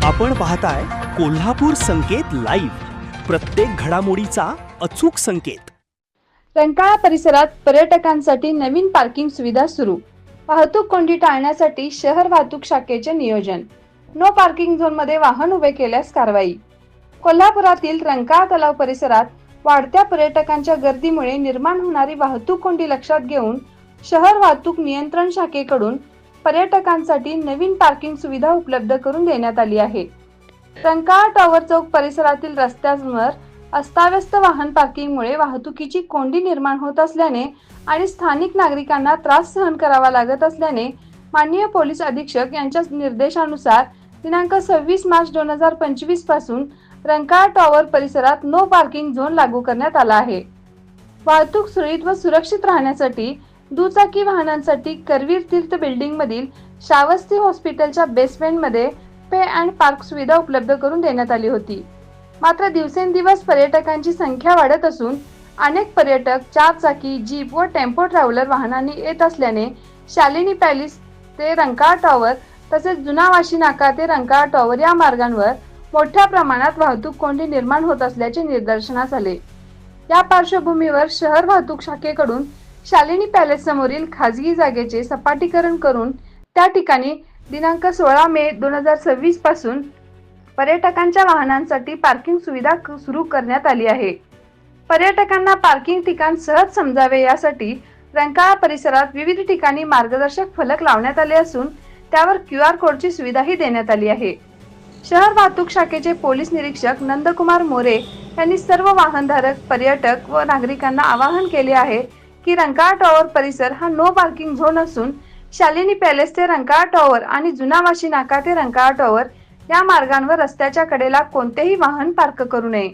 आपण पाहताय कोल्हापूर संकेत लाईव्ह, प्रत्येक घडामोडीचा अचूक संकेत। रंकाळा परिसरात पर्यटकांसाठी नवीन पार्किंग सुविधा सुरू। वाहतूक कोंडी टाळण्यासाठी शहर वाहतूक शाखेचे नियोजन। नो पार्किंग झोन मध्ये वाहन उभे केल्यास कारवाई। कोल्हापुरातील रंकाळा तलाव परिसरात वाढत्या पर्यटकांच्या गर्दीमुळे निर्माण होणारी वाहतूक कोंडी लक्षात घेऊन शहर वाहतूक नियंत्रण शाखेकडून पर्यटकांसाठी नवीन पार्किंग सुविधा उपलब्ध करून देण्यात आली आहे। रंकाळा टॉवर चौक परिसरातील रस्त्यांवर अस्ताव्यस्त वाहन पार्किंगमुळे वाहतुकीची कोंडी निर्माण होत असल्याने आणि स्थानिक नागरिकांना त्रास सहन करावा लागत असल्याने माननीय पोलीस अधीक्षक यांच्या निर्देशानुसार दिनांक 26 मार्च 2025 पासून रंकाळा टॉवर परिसरात नो पार्किंग झोन लागू करण्यात आला आहे। वाहतूक सुरळीत व सुरक्षित राहण्यासाठी दुचाकी वाहनांसाठी करवीर तीर्थ बिल्डिंग मधील श्रावस्ती हॉस्पिटलच्या बेसमेंटमध्ये पे अँड पार्क सुविधा उपलब्ध करून देण्यात आली होती। मात्र दिवसेंदिवस पर्यटकांची संख्या वाढत असून अनेक पर्यटक चारचाकी, जीप व टेम्पो ट्रॅव्हलर वाहनांनी येत असल्याने शालिनी पॅलेस ते रंकाळा टॉवर तसेच जुना वाशी नाका ते रंकाळा टॉवर या मार्गांवर मोठ्या प्रमाणात वाहतूक कोंडी निर्माण होत असल्याचे निदर्शनास आले। या पार्श्वभूमीवर शहर वाहतूक शाखेकडून शालिनी पॅलेस समोरील खाजगी जागेचे सपाटीकरण करून त्या ठिकाणी दिनांक 16 मे 2026 पासून पर्यटकांच्या वाहनांसाठी पार्किंग सुविधा सुरू करण्यात आली आहे। पर्यटकांना पार्किंग ठिकाण सहज समजावे यासाठी रंकाळा परिसरात विविध ठिकाणी मार्गदर्शक फलक लावण्यात आले असून त्यावर QR कोडची सुविधाही देण्यात आली आहे। शहर वाहतूक शाखेचे पोलीस निरीक्षक नंदकुमार मोरे यांनी सर्व वाहनधारक, पर्यटक व नागरिकांना आवाहन केले आहे की रंकाळा टॉवर परिसर हा नो पार्किंग झोन असून शालिनी पॅलेस ते रंकाळा टॉवर आणि जुना वाशी नाका ते रंकाळा टॉवर या मार्गांवर रस्त्याच्या कडेला कोणतेही वाहन पार्क करू नये।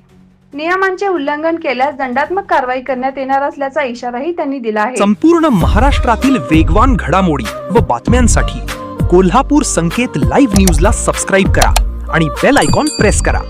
नियमांचे उल्लंघन केल्यास दंडात्मक कारवाई करण्यात येणार असल्याचा इशाराही त्यांनी दिला आहे। संपूर्ण महाराष्ट्रातील वेगवान घडामोडी व बातम्यांसाठी कोल्हापूर संकेत लाईव्ह न्यूजला सबस्क्राईब करा आणि बेल आयकॉन प्रेस करा।